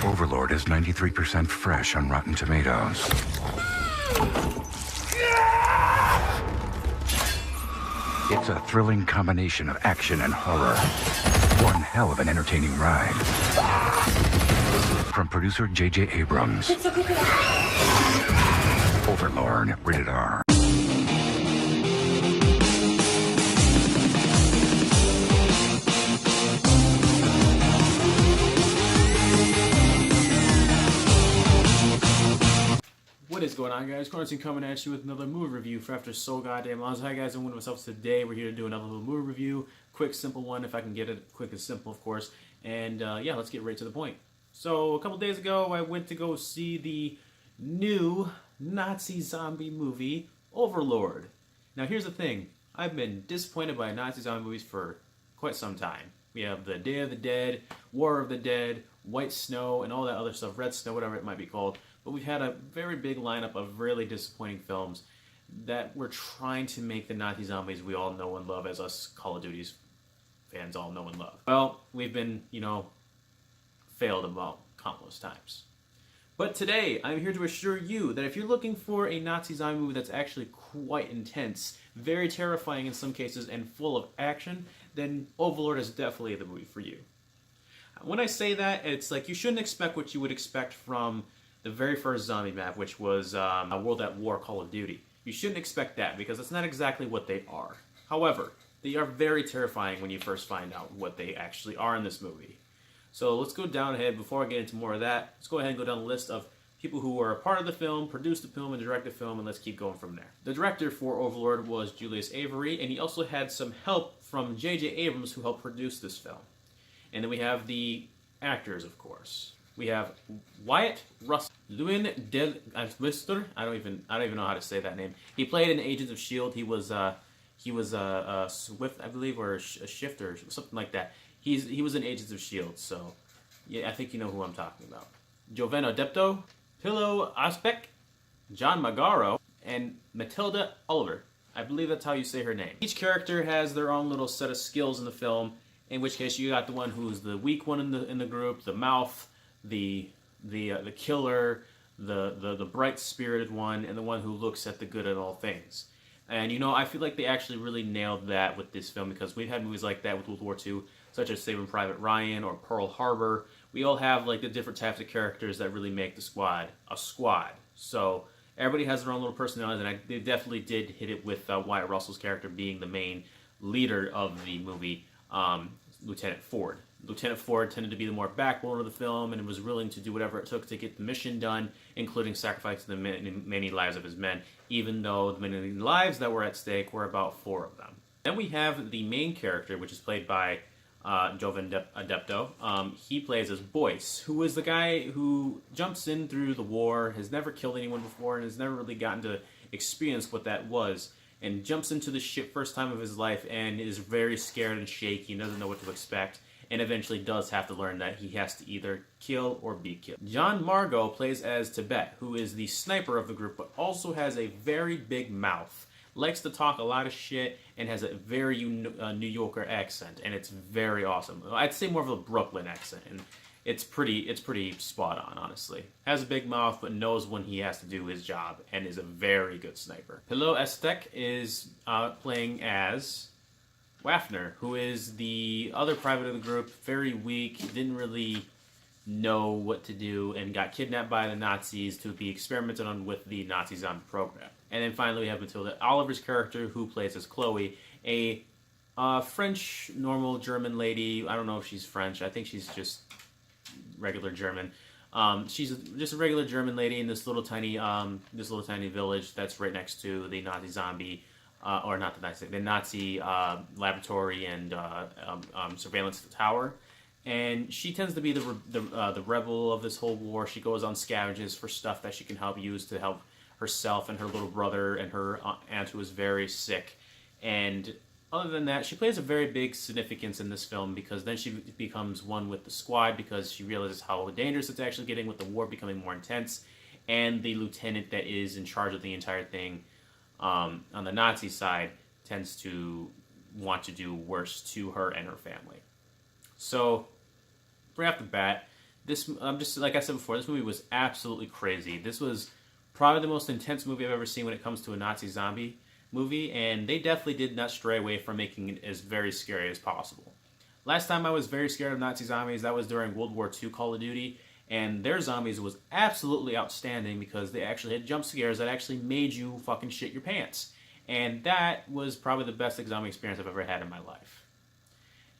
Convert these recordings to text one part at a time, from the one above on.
Overlord is 93% fresh on Rotten Tomatoes. It's a thrilling combination of action and horror. One hell of an entertaining ride. From producer J.J. Abrams. Overlord, rated R. What is going on, guys? Quarantine coming at you with another movie review for after so goddamn long. So, hi guys, I'm one of myself today. We're here to do another little movie review. Quick, simple one, if I can get it quick and simple, of course. And yeah, let's get right to the point. So, a couple days ago, I went to go see the new Nazi zombie movie, Overlord. Now, here's the thing. I've been disappointed by Nazi zombie movies for quite some time. We have the Day of the Dead, War of the Dead, White Snow, and all that other stuff, Red Snow, whatever it might be called. But we've had a very big lineup of really disappointing films that were trying to make the Nazi zombies we all know and love, as us Call of Duty fans all know and love. Well, we've been, failed about countless times. But today, I'm here to assure you that if you're looking for a Nazi zombie movie that's actually quite intense, very terrifying in some cases, and full of action, then Overlord is definitely the movie for you. When I say that, it's like you shouldn't expect what you would expect from the very first zombie map, which was a World at War Call of Duty. You shouldn't expect that, because that's not exactly what they are. However, they are very terrifying when you first find out what they actually are in this movie. So let's go down ahead. Before I get into more of that, let's go ahead and go down the list of people who were a part of the film, produced the film, and directed the film, and let's keep going from there. The director for Overlord was Julius Avery, and he also had some help from J.J. Abrams, who helped produce this film. And then we have the actors, of course. We have Wyatt Russell, Lewin Del Alvister. I don't even know how to say that name. He played in Agents of Shield. He was a Swift, I believe, or a Shift or something like that. He was in Agents of Shield. So yeah, I think you know who I'm talking about. Joveno Depto, Pillow Aspect, John Magaro, and Matilda Oliver. I believe that's how you say her name. Each character has their own little set of skills in the film. In which case, you got the one who's the weak one in the group, the mouth, the killer, the bright-spirited one, and the one who looks at the good in all things. And I feel like they actually really nailed that with this film, because we've had movies like that with World War II, such as Saving Private Ryan or Pearl Harbor. We all have like the different types of characters that really make the squad a squad. So everybody has their own little personalities, and they definitely did hit it with Wyatt Russell's character being the main leader of the movie, Lieutenant Ford. Lieutenant Ford tended to be the more backbone of the film and was willing to do whatever it took to get the mission done, including sacrificing the many lives of his men, even though the many lives that were at stake were about 4 of them. Then we have the main character, which is played by Jovan Adepto. He plays as Boyce, who is the guy who jumps in through the war, has never killed anyone before, and has never really gotten to experience what that was, and jumps into the ship first time of his life and is very scared and shaky and doesn't know what to expect, and eventually does have to learn that he has to either kill or be killed. John Margot plays as Tibet, who is the sniper of the group, but also has a very big mouth, likes to talk a lot of shit, and has a very New Yorker accent, and it's very awesome. I'd say more of a Brooklyn accent, and it's pretty spot on, honestly. Has a big mouth, but knows when he has to do his job, and is a very good sniper. Pillow Estek is playing as Waffner, who is the other private of the group, very weak, didn't really know what to do, and got kidnapped by the Nazis to be experimented on with the Nazi zombie program. And then finally we have Matilda Oliver's character, who plays as Chloe, a French, normal German lady. I don't know if she's French. I think she's just regular German. She's just a regular German lady in this little tiny village that's right next to the Nazi zombie, or not the Nazi laboratory and surveillance tower. And she tends to be the rebel of this whole war. She goes on scavenges for stuff that she can use to help herself and her little brother and her aunt, who is very sick. And other than that, she plays a very big significance in this film, because then she becomes one with the squad, because she realizes how dangerous it's actually getting with the war becoming more intense, and the lieutenant that is in charge of the entire thing on the Nazi side tends to want to do worse to her and her family. So, right off the bat, I'm just like I said before, this movie was absolutely crazy. This was probably the most intense movie I've ever seen when it comes to a Nazi zombie movie, and they definitely did not stray away from making it as very scary as possible. Last time I was very scared of Nazi zombies, that was during World War II Call of Duty, and their zombies was absolutely outstanding because they actually had jump scares that actually made you fucking shit your pants. And that was probably the best zombie experience I've ever had in my life.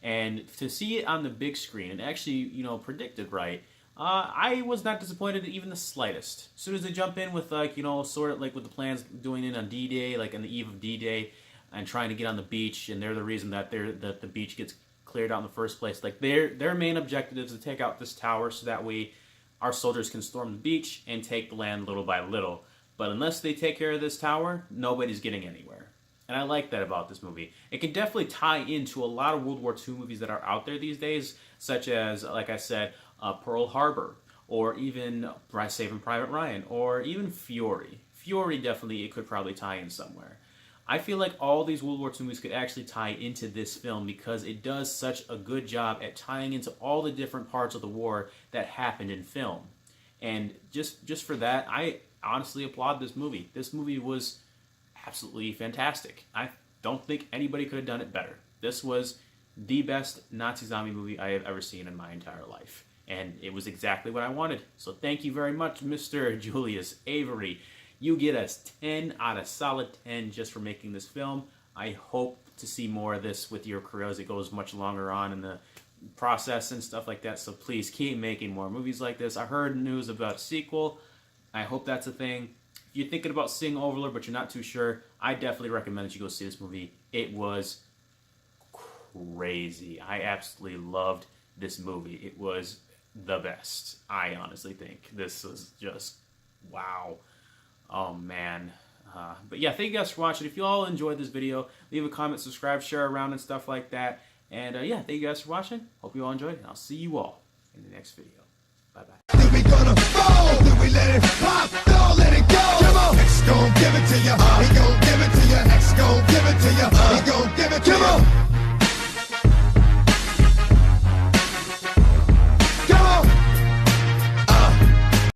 And to see it on the big screen and actually, predicted right, I was not disappointed even the slightest. As soon as they jump in with, sort of like with the plans doing it on D-Day, like on the eve of D-Day, and trying to get on the beach, and they're the reason that the beach gets cleared out in the first place. Like their main objective is to take out this tower so that way our soldiers can storm the beach and take the land little by little. But unless they take care of this tower, nobody's getting anywhere. And I like that about this movie. It can definitely tie into a lot of World War II movies that are out there these days, such as, like I said, Pearl Harbor, or even Saving Private Ryan, or even Fury. Fury definitely, it could probably tie in somewhere. I feel like all these World War II movies could actually tie into this film because it does such a good job at tying into all the different parts of the war that happened in film. And just for that, I honestly applaud this movie. This movie was absolutely fantastic. I don't think anybody could have done it better. This was the best Nazi zombie movie I have ever seen in my entire life. And it was exactly what I wanted. So thank you very much, Mr. Julius Avery. You get a 10 out of solid 10 just for making this film. I hope to see more of this with your career as it goes much longer on in the process and stuff like that. So please keep making more movies like this. I heard news about a sequel. I hope that's a thing. If you're thinking about seeing Overlord but you're not too sure, I definitely recommend that you go see this movie. It was crazy. I absolutely loved this movie. It was the best. I honestly think this was just wow. Oh man. But yeah, thank you guys for watching. If you all enjoyed this video, leave a comment, subscribe, share around and stuff like that. And yeah, thank you guys for watching. Hope you all enjoyed, and I'll see you all in the next video. Bye-bye. We gonna fall, then we let it pop, don't let it go. Come on, X gon' give it to you. He gon' give it to you. X gon' give it to you. He gon' give it to you.